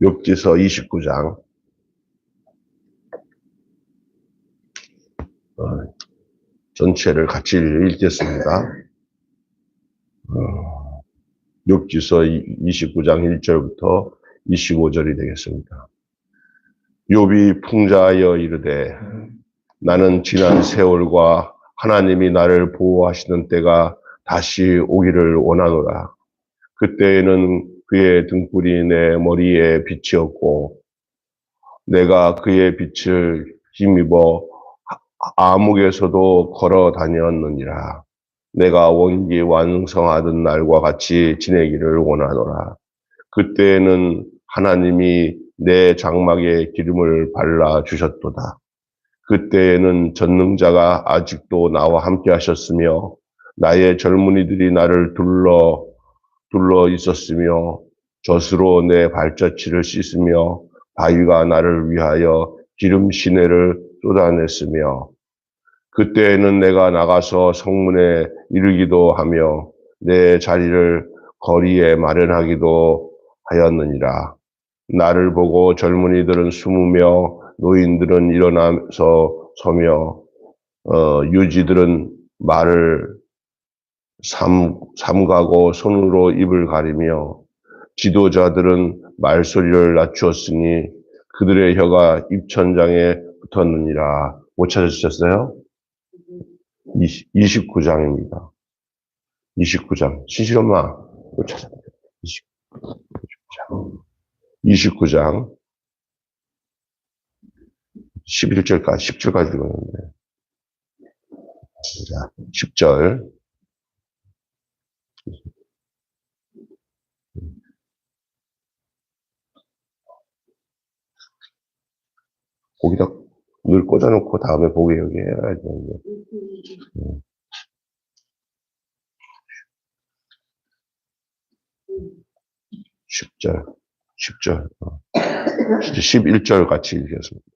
욥기서 29장. 전체를 같이 읽겠습니다. 욥기서 29장 1절부터 25절이 되겠습니다. 욥이 풍자하여 이르되 나는 지난 세월과 하나님이 나를 보호하시는 때가 다시 오기를 원하노라. 그때에는 그의 등불이 내 머리에 빛이었고 내가 그의 빛을 힘입어 암흑에서도 걸어 다녔느니라. 내가 원기 완성하던 날과 같이 지내기를 원하노라. 그때에는 하나님이 내 장막에 기름을 발라 주셨도다. 그때에는 전능자가 아직도 나와 함께 하셨으며 나의 젊은이들이 나를 둘러 있었으며 젖으로 내 발자취를 씻으며 바위가 나를 위하여 기름 시내를 쏟아냈으며 그때에는 내가 나가서 성문에 이르기도 하며 내 자리를 거리에 마련하기도 하였느니라. 나를 보고 젊은이들은 숨으며 노인들은 일어나서 서며 유지들은 말을 삼가고 손으로 입을 가리며 지도자들은 말소리를 낮추었으니 그들의 혀가 입천장에 붙었느니라. 못 찾으셨어요? 29장입니다. 29장. 신실엄마, 못 찾았어요. 29장. 11절까지, 10절까지 읽었는데. 자, 10절. 거기다 늘 꽂아놓고 다음에 보게 여기 해야 되는데. 10절. 11절 같이 읽겠습니다.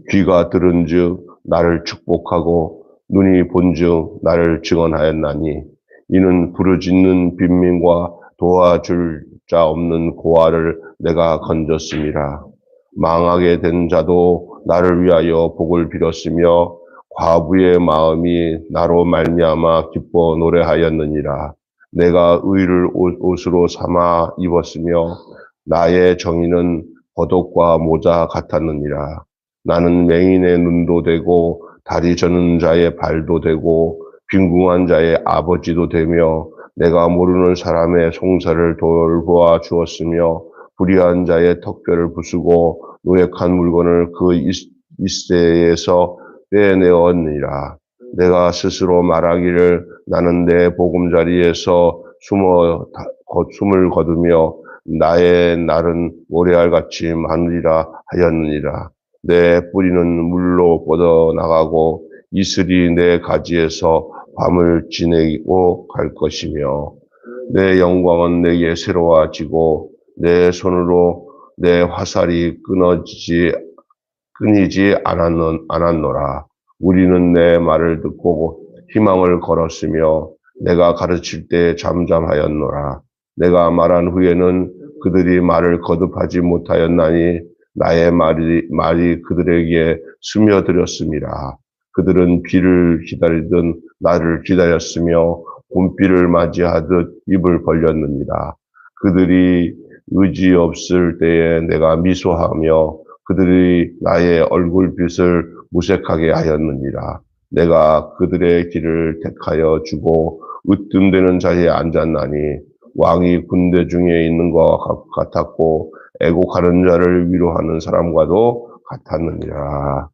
귀가 들은 즉 나를 축복하고 눈이 본 즉 나를 증언하였나니 이는 부르짖는 빈민과 도와줄 자 없는 고아를 내가 건졌음이라. 망하게 된 자도 나를 위하여 복을 빌었으며 과부의 마음이 나로 말미암아 기뻐 노래하였느니라. 내가 의를 옷으로 삼아 입었으며 나의 정의는 겉옷과 모자 같았느니라. 나는 맹인의 눈도 되고 다리 저는 자의 발도 되고 빈궁한 자의 아버지도 되며 내가 모르는 사람의 송사를 돌보아 주었으며 불의한 자의 턱뼈를 부수고 노획한 물건을 그 이새에서 빼내었느니라. 내가 스스로 말하기를 나는 내 보금자리에서 숨을 거두며 나의 날은 모래알같이 많으리라 하였느니라. 내 뿌리는 물로 뻗어나가고 이슬이 내 가지에서 밤을 지내고 갈 것이며 내 영광은 내게 새로워지고 내 손으로 내 화살이 끊이지 않았노라. 우리는 내 말을 듣고 희망을 걸었으며 내가 가르칠 때 잠잠하였노라. 내가 말한 후에는 그들이 말을 거듭하지 못하였나니 나의 말이 그들에게 스며들었음이라. 그들은 비를 기다리듯 나를 기다렸으며 봄비를 맞이하듯 입을 벌렸느니라. 그들이 의지 없을 때에 내가 미소하며 그들이 나의 얼굴빛을 무색하게 하였느니라. 내가 그들의 길을 택하여 주고 으뜸되는 자리에 앉았나니 왕이 군대 중에 있는 것 같았고 애곡하는 자를 위로하는 사람과도 같았느니라.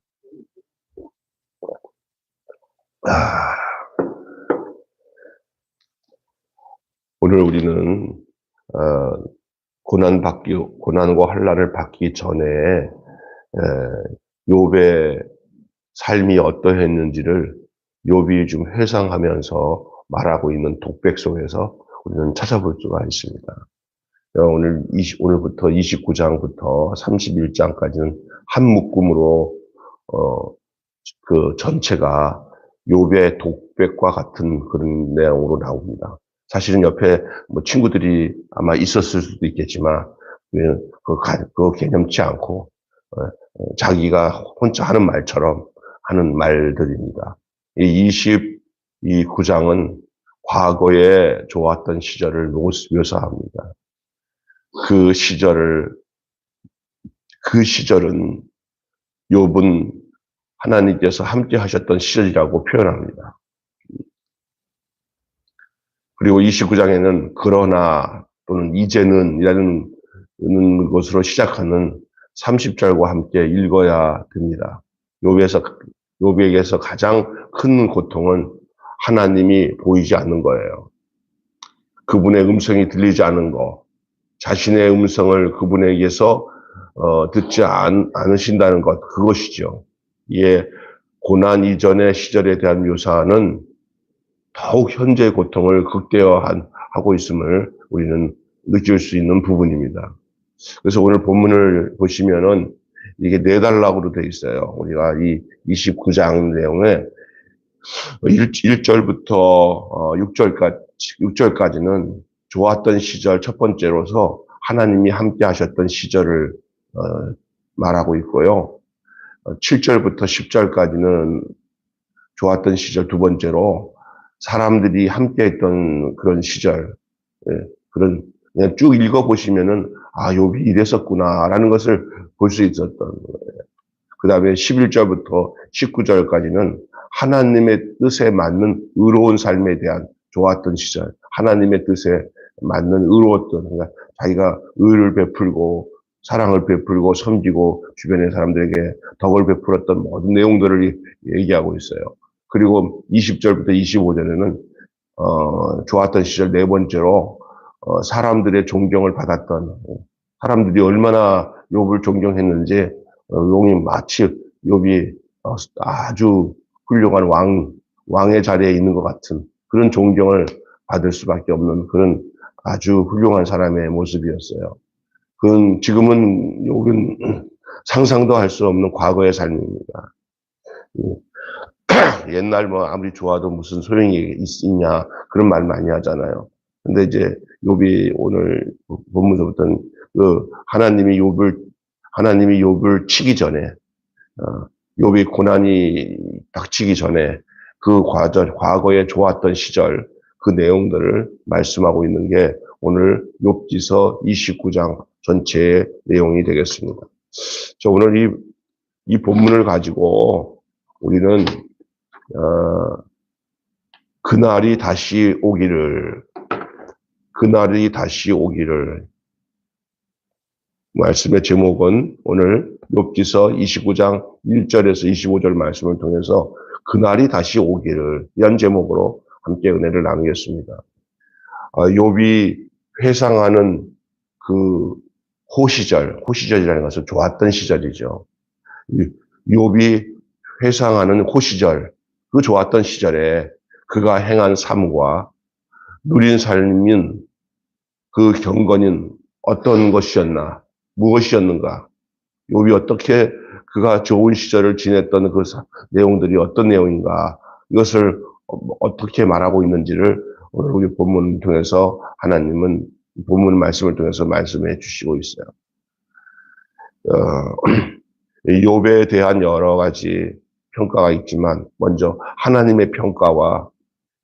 오늘 우리는 고난과 환난을 받기 전에 욥의 삶이 어떠했는지를 욥이 좀 회상하면서 말하고 있는 독백 속에서 우리는 찾아볼 수가 있습니다. 오늘부터 29장부터 31장까지는 한 묶음으로 그 전체가 욥의 독백과 같은 그런 내용으로 나옵니다. 사실은 옆에 뭐 친구들이 아마 있었을 수도 있겠지만 그거 개념치 않고, 자기가 혼자 하는 말처럼 하는 말들입니다. 이 29장은 과거에 좋았던 시절을 묘사합니다. 그 시절은 욥은 하나님께서 함께 하셨던 시절이라고 표현합니다. 그리고 29장에는 그러나 또는 이제는 이라는 것으로 시작하는 30절과 함께 읽어야 됩니다. 욥에게서 가장 큰 고통은 하나님이 보이지 않는 거예요. 그분의 음성이 들리지 않는 거, 자신의 음성을 그분에게서 듣지 않으신다는 것, 그것이죠. 이에 고난 이전의 시절에 대한 묘사는 더욱 현재의 고통을 극대화하고 있음을 우리는 느낄 수 있는 부분입니다. 그래서 오늘 본문을 보시면은 이게 4단락으로 되어 있어요. 우리가 이 29장 내용에 1절부터 6절까지는 좋았던 시절 첫 번째로서 하나님이 함께 하셨던 시절을 말하고 있고요. 7절부터 10절까지는 좋았던 시절 두 번째로 사람들이 함께 했던 그런 시절, 그냥 쭉 읽어보시면은, 욥이 이랬었구나라는 것을 볼 수 있었던 거예요. 그 다음에 11절부터 19절까지는 하나님의 뜻에 맞는 의로운 삶에 대한 좋았던 시절, 하나님의 뜻에 맞는 의로웠던, 그러니까 자기가 의를 베풀고, 사랑을 베풀고, 섬기고, 주변의 사람들에게 덕을 베풀었던 모든 내용들을 얘기하고 있어요. 그리고 20절부터 25절에는 좋았던 시절 네 번째로 사람들의 존경을 받았던, 사람들이 얼마나 욥을 존경했는지 욥이 마치 욥이 아주 훌륭한 왕의 자리에 있는 것 같은 그런 존경을 받을 수밖에 없는 그런 아주 훌륭한 사람의 모습이었어요. 그건 지금은 욥은 상상도 할 수 없는 과거의 삶입니다. 옛날 아무리 좋아도 무슨 소용이 있냐 그런 말 많이 하잖아요. 근데 이제 욥이 오늘 본문서부터는 하나님이 욥을 치기 전에 욥이 고난이 닥치기 전에 그 과거에 좋았던 시절 그 내용들을 말씀하고 있는 게 오늘 욥기서 29장 전체의 내용이 되겠습니다. 저 오늘 이 본문을 가지고 우리는 그날이 다시 오기를 말씀의 제목은 오늘 욥기서 29장 1절에서 25절 말씀을 통해서 그날이 다시 오기를 이런 제목으로 함께 은혜를 나누겠습니다. 욥이 회상하는 그 호시절이라는 것은 좋았던 시절이죠. 욥이 회상하는 호시절, 그 좋았던 시절에 그가 행한 삶과 누린 삶인 그 경건인 어떤 것이었나, 무엇이었는가, 욥이 어떻게 그가 좋은 시절을 지냈던 그 내용들이 어떤 내용인가, 이것을 어떻게 말하고 있는지를 오늘 우리 본문을 통해서 하나님은 본문 말씀을 통해서 말씀해 주시고 있어요. 욥에 대한 여러 가지 평가가 있지만 먼저 하나님의 평가와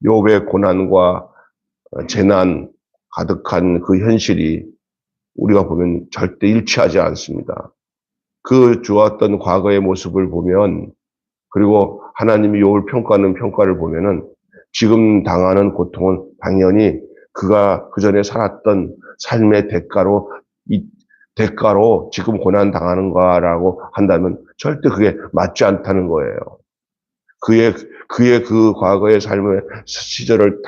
욥의 고난과 재난 가득한 그 현실이 우리가 보면 절대 일치하지 않습니다. 그 좋았던 과거의 모습을 보면 그리고 하나님이 욥을 평가하는 평가를 보면은 지금 당하는 고통은 당연히 그가 그전에 살았던 삶의 대가로 지금 고난 당하는 거라고 한다면 절대 그게 맞지 않다는 거예요. 그의 그 과거의 삶의 시절을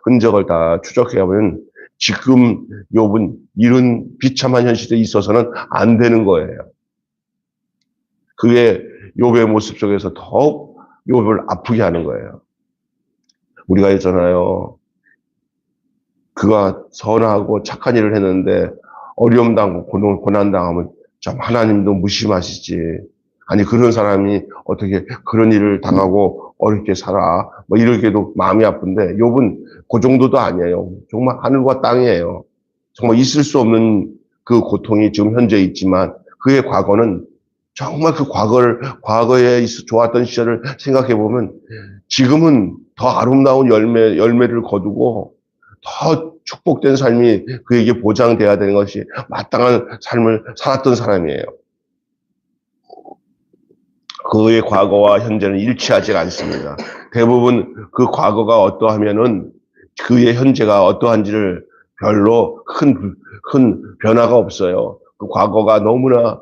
흔적을 다 추적해보면 지금 욥은 이런 비참한 현실에 있어서는 안 되는 거예요. 그의 욥의 모습 속에서 더욱 욥을 아프게 하는 거예요. 우리가 했잖아요. 그가 선하고 착한 일을 했는데 어려움 당하고 고난 당하면 참 하나님도 무심하시지. 아니 그런 사람이 어떻게 그런 일을 당하고 어렵게 살아. 이렇게도 마음이 아픈데 욥은 그 정도도 아니에요. 정말 하늘과 땅이에요. 정말 있을 수 없는 그 고통이 지금 현재 있지만 그의 과거는 정말 그 과거에 좋았던 시절을 생각해 보면 지금은 더 아름다운 열매를 거두고 더 축복된 삶이 그에게 보장돼야 되는 것이 마땅한 삶을 살았던 사람이에요. 그의 과거와 현재는 일치하지 않습니다. 대부분 그 과거가 어떠하면은 그의 현재가 어떠한지를 별로 큰 변화가 없어요. 그 과거가 너무나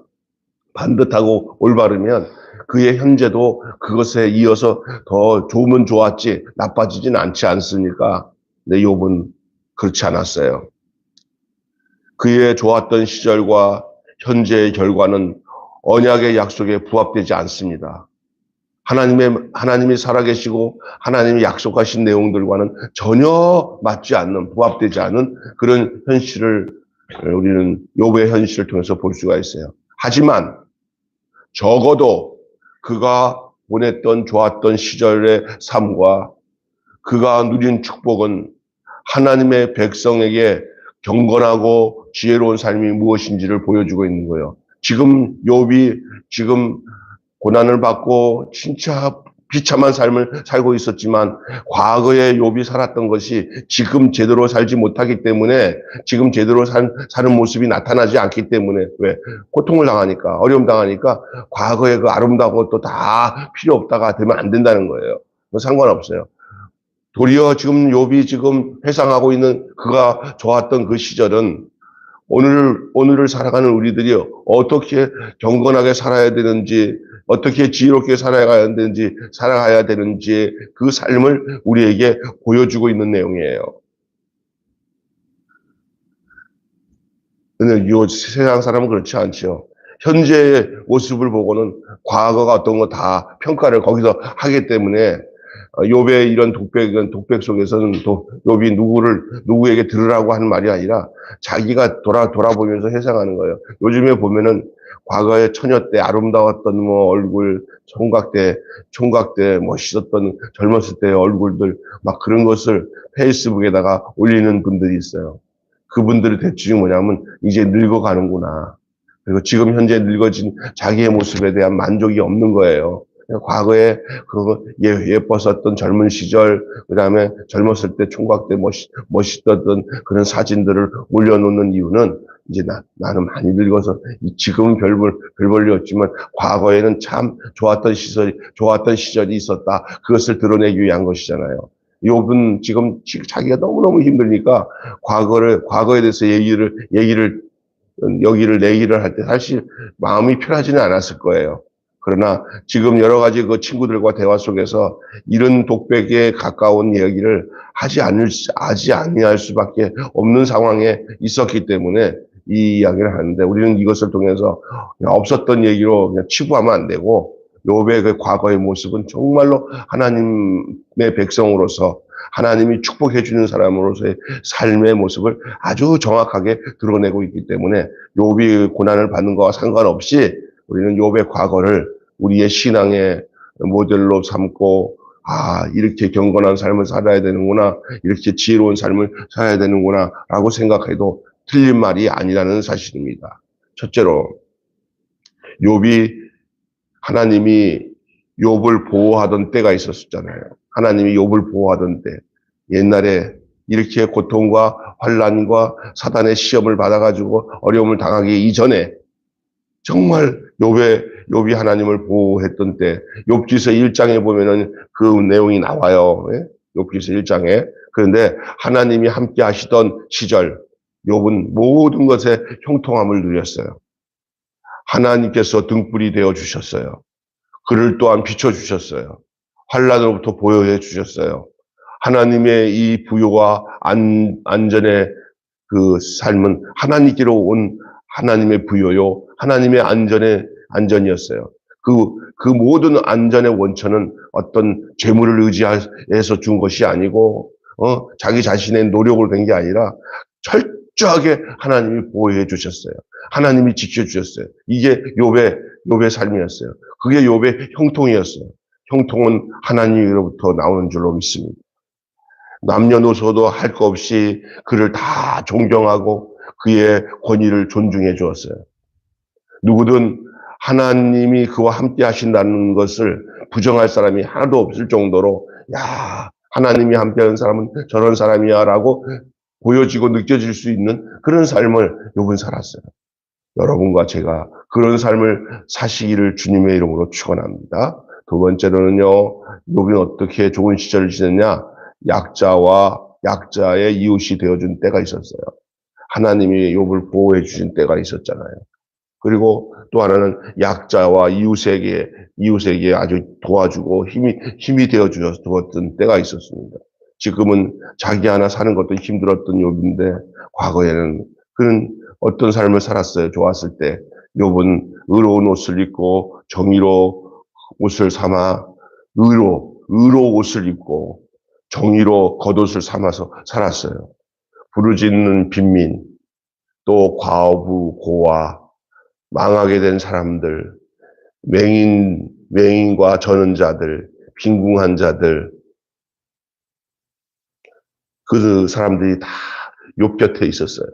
반듯하고 올바르면 그의 현재도 그것에 이어서 더 좋으면 좋았지 나빠지진 않지 않습니까? 근데 욥은 그렇지 않았어요. 그의 좋았던 시절과 현재의 결과는 언약의 약속에 부합되지 않습니다. 하나님이 살아계시고 하나님이 약속하신 내용들과는 전혀 맞지 않는, 부합되지 않은 그런 현실을 우리는 욥의 현실을 통해서 볼 수가 있어요. 하지만 적어도 그가 보냈던 좋았던 시절의 삶과 그가 누린 축복은 하나님의 백성에게 경건하고 지혜로운 삶이 무엇인지를 보여주고 있는 거예요. 지금 욥이 지금 고난을 받고 진짜 비참한 삶을 살고 있었지만 과거에 욥이 살았던 것이 지금 제대로 살지 못하기 때문에 지금 제대로 사는 모습이 나타나지 않기 때문에 왜? 고통을 당하니까 어려움 당하니까 과거에 그 아름다운 것도 다 필요 없다가 되면 안 된다는 거예요. 상관없어요. 도리어 지금 욥이 지금 회상하고 있는 그가 좋았던 그 시절은 오늘을 살아가는 우리들이 어떻게 경건하게 살아야 되는지, 어떻게 지혜롭게 살아가야 되는지 그 삶을 우리에게 보여주고 있는 내용이에요. 근데 이 세상 사람은 그렇지 않죠. 현재의 모습을 보고는 과거가 어떤 거 다 평가를 거기서 하기 때문에 욥의 이런 독백 속에서는 또 욥이 누구에게 들으라고 하는 말이 아니라 자기가 돌아보면서 회상하는 거예요. 요즘에 보면은 과거에 처녀 때 아름다웠던 뭐 얼굴, 총각 때 멋있었던 젊었을 때의 얼굴들 막 그런 것을 페이스북에다가 올리는 분들이 있어요. 그분들의 대충이 뭐냐면 이제 늙어가는구나. 그리고 지금 현재 늙어진 자기의 모습에 대한 만족이 없는 거예요. 과거에 그 예뻤었던 젊은 시절, 그 다음에 젊었을 때 총각 때 멋있었던 그런 사진들을 올려놓는 이유는 이제 나는 많이 늙어서 지금은 별 볼일 없지만 과거에는 참 좋았던 시절이 있었다. 그것을 드러내기 위한 것이잖아요. 욥은 지금 자기가 너무너무 힘드니까 과거에 대해서 얘기를 할 때 사실 마음이 편하지는 않았을 거예요. 그러나 지금 여러 가지 그 친구들과 대화 속에서 이런 독백에 가까운 이야기를 하지 아니할 수밖에 없는 상황에 있었기 때문에 이 이야기를 하는데 우리는 이것을 통해서 그냥 없었던 얘기로 그냥 치부하면 안 되고 욥의 그 과거의 모습은 정말로 하나님의 백성으로서 하나님이 축복해 주는 사람으로서의 삶의 모습을 아주 정확하게 드러내고 있기 때문에 욥이 고난을 받는 것과 상관없이 우리는 욥의 과거를 우리의 신앙의 모델로 삼고 이렇게 경건한 삶을 살아야 되는구나, 이렇게 지혜로운 삶을 살아야 되는구나 라고 생각해도 틀린 말이 아니라는 사실입니다. 첫째로 하나님이 욥을 보호하던 때가 있었잖아요. 하나님이 욥을 보호하던 때, 옛날에 이렇게 고통과 환난과 사단의 시험을 받아가지고 어려움을 당하기 이전에 정말 욥이 하나님을 보호했던 때, 욥기서 1장에 보면은 그 내용이 나와요. 욥기서 1장에. 그런데 하나님이 함께 하시던 시절, 욥은 모든 것에 형통함을 누렸어요. 하나님께서 등불이 되어 주셨어요. 그를 또한 비춰 주셨어요. 환난으로부터 보호해 주셨어요. 하나님의 이 부요와 안전의 그 삶은 하나님께로 온 하나님의 부요요, 하나님의 안전이었어요. 그 모든 안전의 원천은 어떤 재물을 의지해서 준 것이 아니고, 자기 자신의 노력을 된 게 아니라 철저하게 하나님이 보호해 주셨어요. 하나님이 지켜주셨어요. 이게 욥의 삶이었어요. 그게 욥의 형통이었어요. 형통은 하나님으로부터 나오는 줄로 믿습니다. 남녀노소도 할 거 없이 그를 다 존경하고 그의 권위를 존중해 주었어요. 누구든 하나님이 그와 함께 하신다는 것을 부정할 사람이 하나도 없을 정도로 야, 하나님이 함께하는 사람은 저런 사람이야 라고 보여지고 느껴질 수 있는 그런 삶을 욥은 살았어요. 여러분과 제가 그런 삶을 사시기를 주님의 이름으로 축원합니다. 두 번째로는요, 욥이 어떻게 좋은 시절을 지냈냐? 약자의 이웃이 되어준 때가 있었어요. 하나님이 욥을 보호해 주신 때가 있었잖아요. 그리고 또 하나는 약자와 이웃에게 아주 도와주고 힘이 되어 주었던 때가 있었습니다. 지금은 자기 하나 사는 것도 힘들었던 욥인데 과거에는 그런 어떤 삶을 살았어요. 좋았을 때 욥은 의로운 옷을 입고 정의로 옷을 삼아 의로 옷을 입고 정의로 겉옷을 삼아서 살았어요. 부르짖는 빈민, 또 과부, 고아, 망하게 된 사람들, 맹인과 저는 자들, 빈궁한 자들, 그 사람들이 다 욥 곁에 있었어요.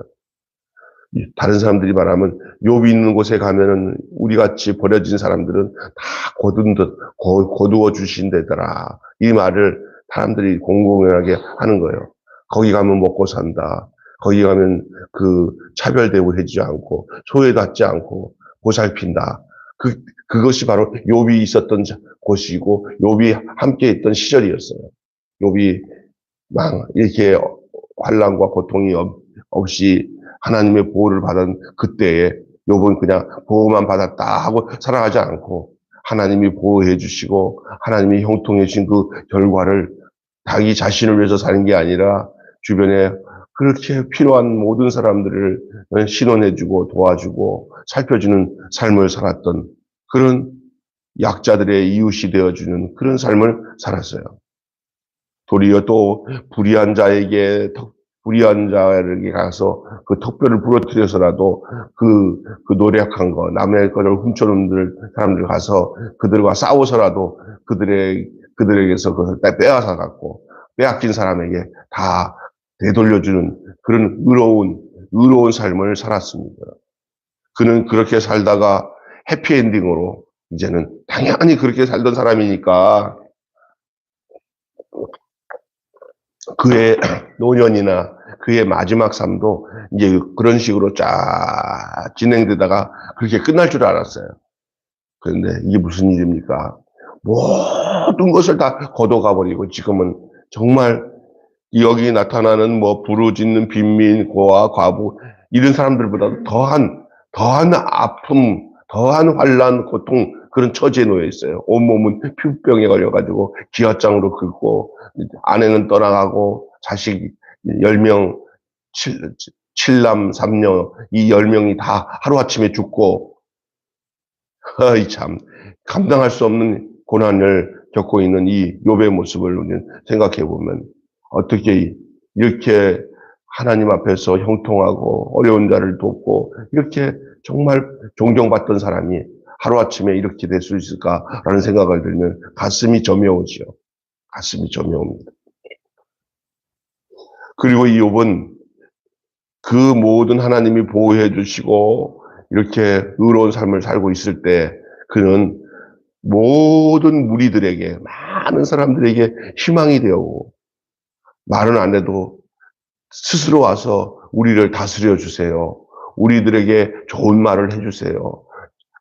다른 사람들이 말하면 욥이 있는 곳에 가면은 우리 같이 버려진 사람들은 다 거두어 주신다더라. 이 말을 사람들이 공공연하게 하는 거예요. 거기 가면 먹고 산다. 거기 가면 그 차별 대우하지 않고 소외받지 않고 보살핀다. 그것이 바로 욥이 있었던 곳이고 욥이 함께 있던 시절이었어요. 욥이 이렇게 환난과 고통이 없이 하나님의 보호를 받은 그때에 욥은 그냥 보호만 받았다 하고 살아가지 않고 하나님이 보호해 주시고 하나님이 형통해 주신 그 결과를 자기 자신을 위해서 사는 게 아니라 주변에 그렇게 필요한 모든 사람들을 신원해주고 도와주고 살펴주는 삶을 살았던 그런 약자들의 이웃이 되어주는 그런 삶을 살았어요. 도리어 또 불의한 자에게 가서 그 턱뼈를 부러뜨려서라도 그 노력한 거, 남의 것을 훔쳐놓는 사람들 가서 그들과 싸워서라도 그들에게서 그것을 빼앗아 갖고 빼앗긴 사람에게 다 되돌려주는 그런 의로운 삶을 살았습니다. 그는 그렇게 살다가 해피엔딩으로 이제는 당연히 그렇게 살던 사람이니까 그의 노년이나 그의 마지막 삶도 이제 그런 식으로 쫙 진행되다가 그렇게 끝날 줄 알았어요. 그런데 이게 무슨 일입니까? 모든 것을 다 걷어가버리고 지금은 정말 여기 나타나는 뭐 부르짖는 빈민, 고아, 과부 이런 사람들보다 더한 아픔, 더한 환난, 고통 그런 처지에 놓여 있어요. 온몸은 피부병에 걸려가지고 기아장으로 긁고 아내는 떠나가고 자식 10명, 7남 3녀 이 10명이 다 하루아침에 죽고 참 감당할 수 없는 고난을 겪고 있는 이 욥의 모습을 우리는 생각해 보면 어떻게 이렇게 하나님 앞에서 형통하고 어려운 자를 돕고 이렇게 정말 존경받던 사람이 하루아침에 이렇게 될 수 있을까라는 생각을 들면 가슴이 저며오지요. 가슴이 저며옵니다. 그리고 이 욥은 그 모든 하나님이 보호해 주시고 이렇게 의로운 삶을 살고 있을 때 그는 모든 무리들에게 많은 사람들에게 희망이 되었고 말은 안 해도 스스로 와서 우리를 다스려 주세요. 우리들에게 좋은 말을 해주세요.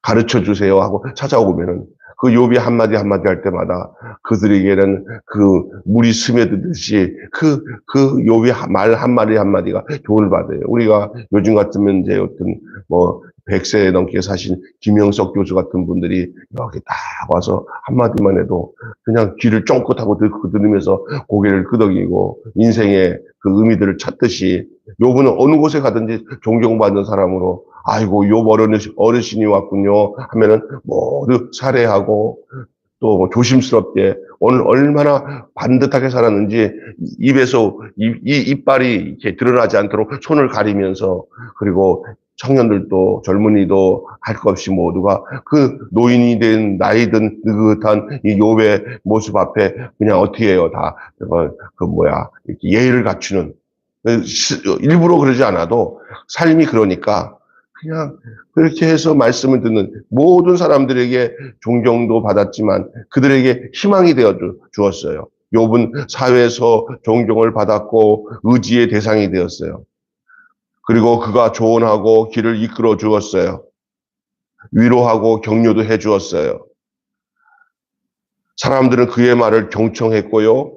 가르쳐 주세요 하고 찾아오면은 그 욥이 한마디 할 때마다 그들에게는 그 물이 스며들듯이 그 욥이 말 한마디가 교훈을 받아요. 우리가 요즘 같으면 이제 어떤 뭐 100세 넘게 사신 김영석 교수 같은 분들이 이렇게 딱 와서 한마디만 해도 그냥 귀를 쫑긋하고 들으면서 고개를 끄덕이고 인생의 그 의미들을 찾듯이 욥은 어느 곳에 가든지 존경받는 사람으로 아이고 욥 어르신이 왔군요 하면은 모두 살해하고 또 조심스럽게 오늘 얼마나 반듯하게 살았는지 입에서 이빨이 이렇게 드러나지 않도록 손을 가리면서 그리고 청년들도 젊은이도 할 것 없이 모두가 그 노인이든 나이든 느긋한 이 욥의 모습 앞에 그냥 어떻게 해요 다 이렇게 예의를 갖추는 일부러 그러지 않아도 삶이 그러니까 그냥 그렇게 해서 말씀을 듣는 모든 사람들에게 존경도 받았지만 그들에게 희망이 되어 주었어요. 욥은 사회에서 존경을 받았고 의지의 대상이 되었어요. 그리고 그가 조언하고 길을 이끌어 주었어요. 위로하고 격려도 해 주었어요. 사람들은 그의 말을 경청했고요.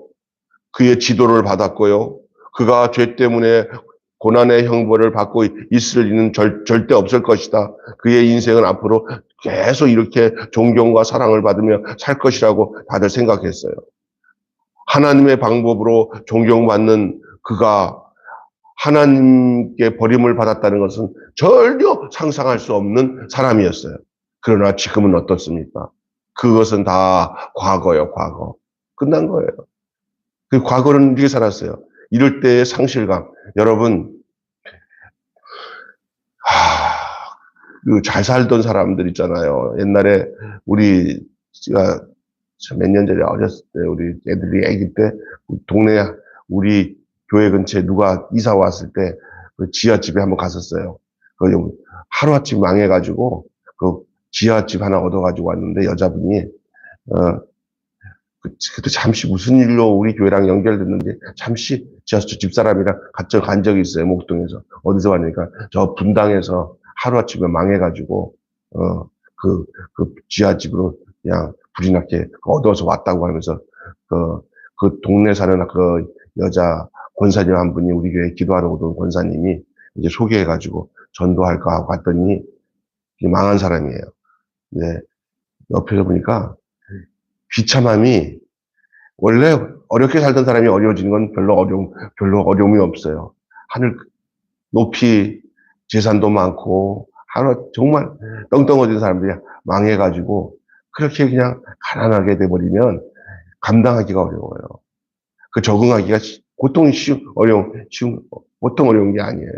그의 지도를 받았고요. 그가 죄 때문에 고난의 형벌을 받고 있을 일은 절대 없을 것이다. 그의 인생은 앞으로 계속 이렇게 존경과 사랑을 받으며 살 것이라고 다들 생각했어요. 하나님의 방법으로 존경받는 그가 하나님께 버림을 받았다는 것은 전혀 상상할 수 없는 사람이었어요. 그러나 지금은 어떻습니까? 그것은 다 과거예요, 과거. 끝난 거예요. 그 과거는 이렇게 살았어요. 이럴 때의 상실감. 여러분, 잘 살던 사람들 있잖아요. 옛날에 제가 몇 년 전에 어렸을 때, 우리 애들이 아기 때, 동네, 우리 교회 근처에 누가 이사 왔을 때, 그 지하집에 한번 갔었어요. 그 하루아침 망해가지고, 그 지하집 하나 얻어가지고 왔는데, 여자분이, 그때 잠시 무슨 일로 우리 교회랑 연결됐는데, 잠시 지하철 집사람이랑 간 적이 있어요. 목동에서. 어디서 왔냐니까, 저 분당에서 하루아침에 망해가지고, 그 지하집으로 그냥 불이 나게 얻어서 왔다고 하면서, 그 동네 사는 그 여자 권사님 한 분이 우리 교회 기도하러 오던 권사님이 이제 소개해가지고 전도할까 하고 갔더니 망한 사람이에요. 네. 옆에서 보니까 비참함이 원래 어렵게 살던 사람이 어려워지는 건 별로 어려움이 없어요. 하늘 높이 재산도 많고 하루 정말 떵떵어진 사람들이 망해가지고 그렇게 그냥 가난하게 돼버리면 감당하기가 어려워요. 그 적응하기가 보통 보통 어려운 게 아니에요.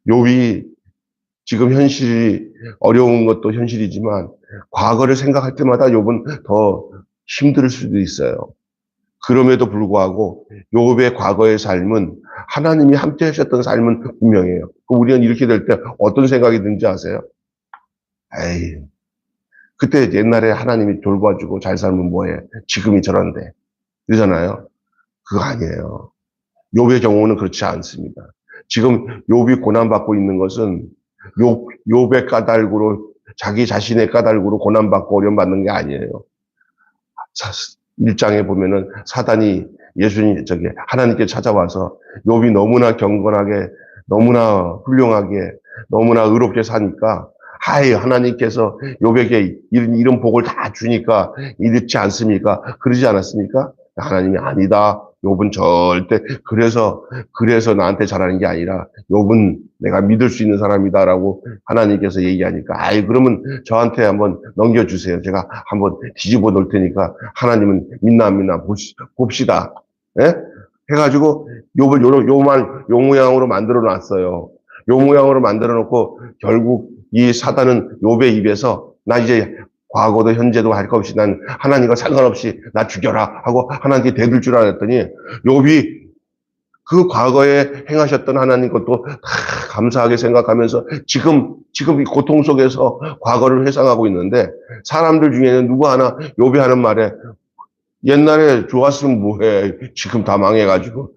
욥이 지금 현실이 어려운 것도 현실이지만 과거를 생각할 때마다 욥은 더 힘들 수도 있어요. 그럼에도 불구하고 욥의 과거의 삶은 하나님이 함께 하셨던 삶은 분명해요. 우리는 이렇게 될 때 어떤 생각이 드는지 아세요? 에이, 그때 옛날에 하나님이 돌봐주고 잘 살면 뭐해? 지금이 저런데. 그러잖아요. 그거 아니에요. 욥의 경우는 그렇지 않습니다. 지금 욥이 고난받고 있는 것은 욥의 까닭으로 자기 자신의 까닭으로 고난받고 어려움 받는 게 아니에요. 1장에 보면은 사단이 하나님께 찾아와서 욥이 너무나 경건하게, 너무나 훌륭하게, 너무나 의롭게 사니까 하나님께서 욥에게 이런 복을 다 주니까 이렇지 않습니까? 그러지 않았습니까? 하나님이 아니다. 욥은 절대 그래서 나한테 잘하는 게 아니라 욥은 내가 믿을 수 있는 사람이다라고 하나님께서 얘기하니까 그러면 저한테 한번 넘겨주세요. 제가 한번 뒤집어 놓을 테니까 하나님은 믿나 안 믿나 봅시다. 예? 해가지고 욥을 요 모양으로 만들어 놨어요. 요 모양으로 만들어 놓고 결국 이 사단은 욥의 입에서 나 이제 과거도 현재도 할 것 없이 난 하나님과 상관없이 나 죽여라 하고 하나님께 대들 줄 알았더니 욥이 그 과거에 행하셨던 하나님 것도 다 감사하게 생각하면서 지금 이 고통 속에서 과거를 회상하고 있는데 사람들 중에는 누구 하나 욥이 하는 말에 옛날에 좋았으면 뭐해 지금 다 망해가지고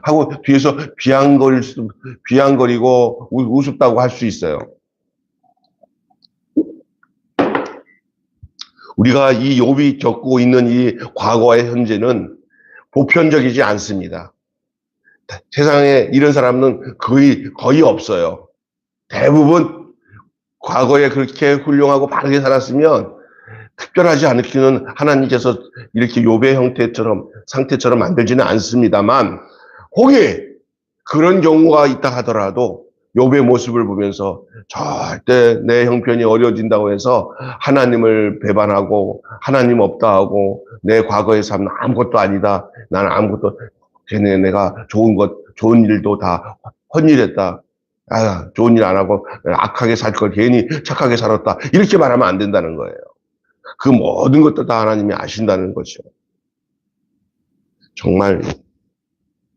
하고 뒤에서 비양거리고 우습다고 할 수 있어요. 우리가 이 욥이 겪고 있는 이 과거의 현재는 보편적이지 않습니다. 세상에 이런 사람은 거의 없어요. 대부분 과거에 그렇게 훌륭하고 바르게 살았으면 특별하지 않기는 하나님께서 이렇게 욥의 상태처럼 만들지는 않습니다만 혹이 그런 경우가 있다 하더라도 욥의 모습을 보면서 절대 내 형편이 어려워진다고 해서 하나님을 배반하고 하나님 없다 하고 내 과거의 삶은 아무것도 아니다. 나는 아무것도 내가 좋은 일도 다 헛일했다. 좋은 일 안 하고 악하게 살 걸 괜히 착하게 살았다. 이렇게 말하면 안 된다는 거예요. 그 모든 것도 다 하나님이 아신다는 거죠. 정말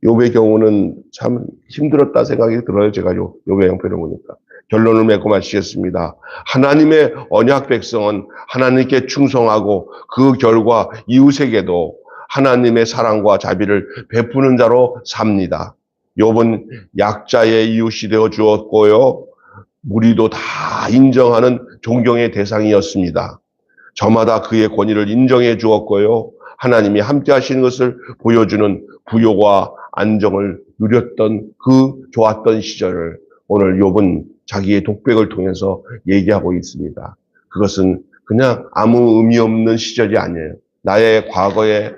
욥의 경우는 참 힘들었다 생각이 들어요. 제가 욥의 형편을 보니까. 결론을 맺고 마치겠습니다. 하나님의 언약 백성은 하나님께 충성하고 그 결과 이웃에게도 하나님의 사랑과 자비를 베푸는 자로 삽니다. 욥은 약자의 이웃이 되어 주었고요. 무리도 다 인정하는 존경의 대상이었습니다. 저마다 그의 권위를 인정해 주었고요. 하나님이 함께 하시는 것을 보여주는 부요와 안정을 누렸던 그 좋았던 시절을 오늘 욥은 자기의 독백을 통해서 얘기하고 있습니다. 그것은 그냥 아무 의미 없는 시절이 아니에요. 나의 과거의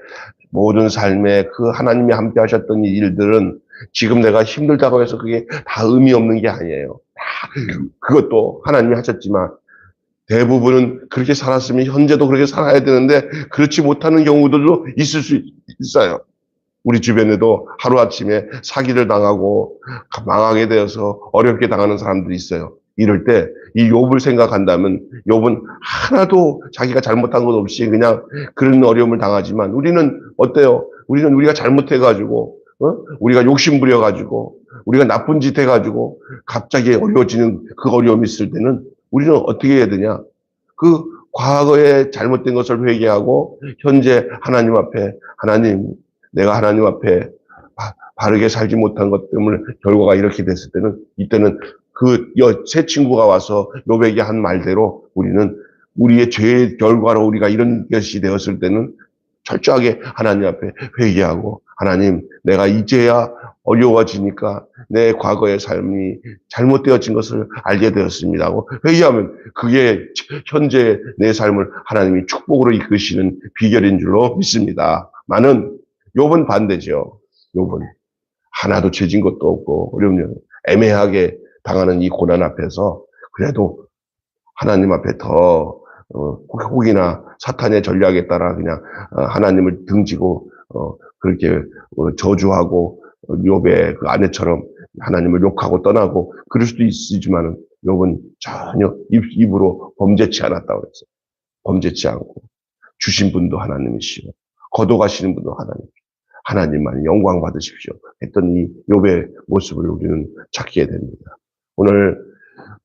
모든 삶에 그 하나님이 함께 하셨던 일들은 지금 내가 힘들다고 해서 그게 다 의미 없는 게 아니에요. 다 그것도 하나님이 하셨지만 대부분은 그렇게 살았으면 현재도 그렇게 살아야 되는데 그렇지 못하는 경우들도 있을 수 있어요. 우리 주변에도 하루아침에 사기를 당하고 망하게 되어서 어렵게 당하는 사람들이 있어요. 이럴 때 이 욥을 생각한다면 욥은 하나도 자기가 잘못한 것 없이 그냥 그런 어려움을 당하지만 우리는 어때요? 우리는 우리가 잘못해가지고 우리가 욕심부려가지고 우리가 나쁜 짓 해가지고 갑자기 어려워지는 그 어려움이 있을 때는 우리는 어떻게 해야 되냐? 그 과거에 잘못된 것을 회개하고 현재 하나님 앞에 하나님 내가 하나님 앞에 바르게 살지 못한 것 때문에 결과가 이렇게 됐을 때는 이때는 그 새 친구가 와서 욥에게 한 말대로 우리는 우리의 죄의 결과로 우리가 이런 것이 되었을 때는 철저하게 하나님 앞에 회개하고 하나님 내가 이제야 어려워지니까 내 과거의 삶이 잘못되어진 것을 알게 되었습니다 하고 회개하면 그게 현재 내 삶을 하나님이 축복으로 이끄시는 비결인 줄로 믿습니다. 많은 욥은 반대죠. 욥은 하나도 죄진 것도 없고 어려운 애매하게 당하는 이 고난 앞에서 그래도 하나님 앞에 더 혹이나 사탄의 전략에 따라 그냥 하나님을 등지고 그렇게 저주하고 욥의 그 아내처럼 하나님을 욕하고 떠나고 그럴 수도 있지만은 욥은 전혀 입으로 범죄치 않았다고 그랬어요. 범죄치 않고 주신 분도 하나님이시고 거둬가시는 분도 하나님만 영광 받으십시오 했던 이 욥의 모습을 우리는 찾게 됩니다. 오늘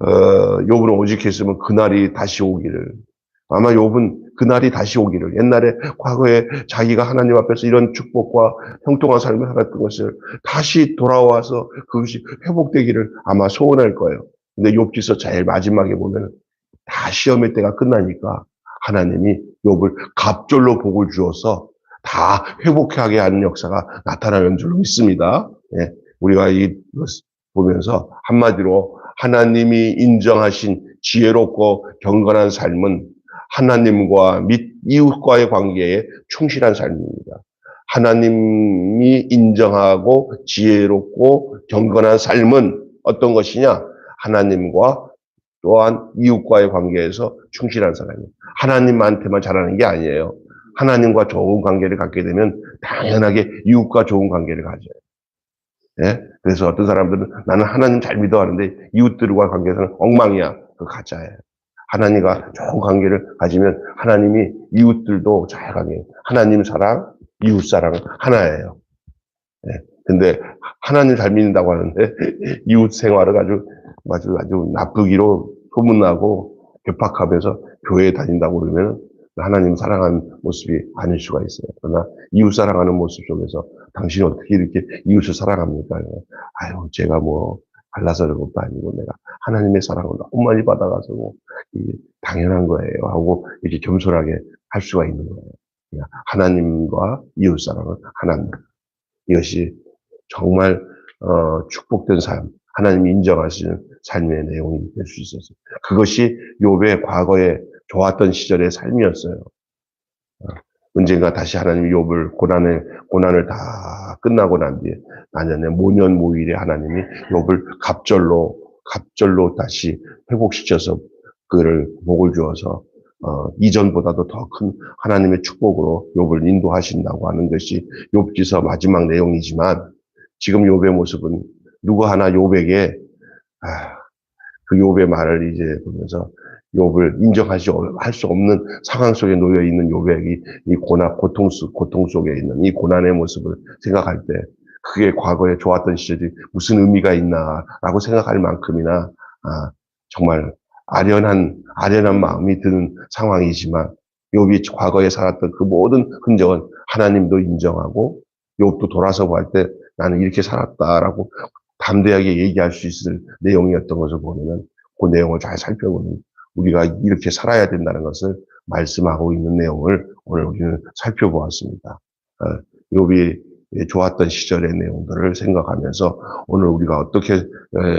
욥은 오직했으면 그날이 다시 오기를 아마 욥은 그날이 다시 오기를 옛날에 과거에 자기가 하나님 앞에서 이런 축복과 형통한 삶을 살았던 것을 다시 돌아와서 그것이 회복되기를 아마 소원할 거예요. 근데 욥기서 제일 마지막에 보면 다 시험의 때가 끝나니까 하나님이 욥을 갑절로 복을 주어서 다 회복하게 하는 역사가 나타나는 줄로 믿습니다. 예, 우리가 이 보면서 한마디로 하나님이 인정하신 지혜롭고 경건한 삶은 하나님과 및 이웃과의 관계에 충실한 삶입니다. 하나님이 인정하고 지혜롭고 경건한 삶은 어떤 것이냐? 하나님과 또한 이웃과의 관계에서 충실한 사람입니다. 하나님한테만 잘하는 게 아니에요. 하나님과 좋은 관계를 갖게 되면 당연하게 이웃과 좋은 관계를 가져요. 예? 그래서 어떤 사람들은 나는 하나님 잘 믿어 하는데 이웃들과 관계에서는 엉망이야. 그 가짜예요. 하나님과 좋은 관계를 가지면 하나님이 이웃들도 잘 가게. 하나님 사랑, 이웃 사랑은 하나예요. 예. 근데 하나님 잘 믿는다고 하는데 이웃 생활을 아주 나쁘기로 소문나고 괴팍하면서 교회에 다닌다고 그러면 하나님 사랑하는 모습이 아닐 수가 있어요. 그러나 이웃 사랑하는 모습 속에서 당신이 어떻게 이렇게 이웃을 사랑합니까? 아유, 제가 뭐 갈라서 그런 것도 아니고 내가 하나님의 사랑을 너무 많이 받아가서 뭐 당연한 거예요 하고 이렇게 겸손하게 할 수가 있는 거예요. 하나님과 이웃 사랑은 하나입니다. 이것이 정말 축복된 삶, 하나님이 인정하시는 삶의 내용이 될 수 있었어요. 그것이 욥의 과거에 좋았던 시절의 삶이었어요. 언젠가 다시 하나님이 욥을 고난을 다 끝나고 난 뒤에 나년에 모년모일에 하나님이 욥을 갑절로 다시 회복시켜서 그를 복을 주어서 이전보다도 더 큰 하나님의 축복으로 욥을 인도하신다고 하는 것이 욥기서 마지막 내용이지만 지금 욥의 모습은 누구 하나 욥에게 그 욥의 말을 이제 보면서 욥을 할 수 없는 상황 속에 놓여 있는 욥의 이 고통 속에 있는 이 고난의 모습을 생각할 때 그게 과거에 좋았던 시절이 무슨 의미가 있나라고 생각할 만큼이나 정말 아련한 마음이 드는 상황이지만 욥이 과거에 살았던 그 모든 흔적은 하나님도 인정하고 욥도 돌아서 볼 때 나는 이렇게 살았다라고 담대하게 얘기할 수 있을 내용이었던 것을 보면은 그 내용을 잘 살펴보면 우리가 이렇게 살아야 된다는 것을 말씀하고 있는 내용을 오늘 우리는 살펴보았습니다. 욥이 좋았던 시절의 내용들을 생각하면서 오늘 우리가 어떻게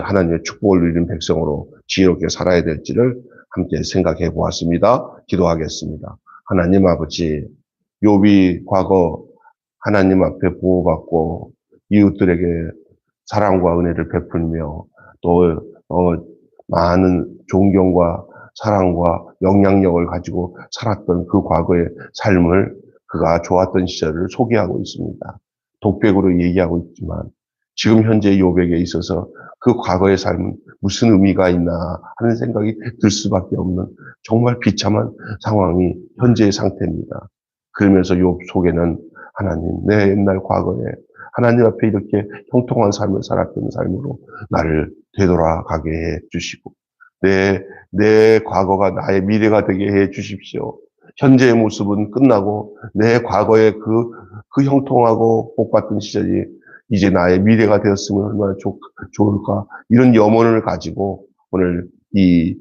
하나님의 축복을 누리는 백성으로 지혜롭게 살아야 될지를 함께 생각해 보았습니다. 기도하겠습니다. 하나님 아버지, 욥이 과거 하나님 앞에 보호받고 이웃들에게 사랑과 은혜를 베풀며 또 많은 존경과 사랑과 영향력을 가지고 살았던 그 과거의 삶을 그가 좋았던 시절을 소개하고 있습니다. 독백으로 얘기하고 있지만 지금 현재 욥에게 있어서 그 과거의 삶은 무슨 의미가 있나 하는 생각이 들 수밖에 없는 정말 비참한 상황이 현재의 상태입니다. 그러면서 욥 속에는 하나님, 내 옛날 과거에 하나님 앞에 이렇게 형통한 삶을 살았던 삶으로 나를 되돌아가게 해 주시고 내 과거가 나의 미래가 되게 해 주십시오. 현재의 모습은 끝나고 내 과거의 그 형통하고 복받던 시절이 이제 나의 미래가 되었으면 얼마나 좋을까 이런 염원을 가지고 오늘 이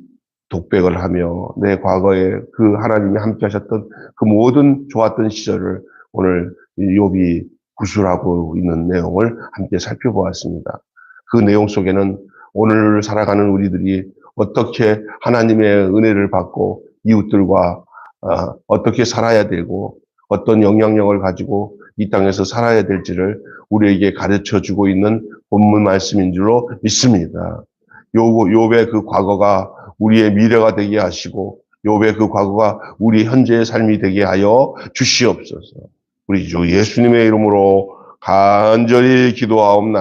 독백을 하며 내 과거에 그 하나님이 함께 하셨던 그 모든 좋았던 시절을 오늘 욥이 구술하고 있는 내용을 함께 살펴보았습니다. 그 내용 속에는 오늘 살아가는 우리들이 어떻게 하나님의 은혜를 받고 이웃들과 어떻게 살아야 되고 어떤 영향력을 가지고 이 땅에서 살아야 될지를 우리에게 가르쳐주고 있는 본문 말씀인 줄로 믿습니다. 욥의 그 과거가 우리의 미래가 되게 하시고 욥의 그 과거가 우리 현재의 삶이 되게 하여 주시옵소서. 우리 주 예수님의 이름으로 간절히 기도하옵나이다.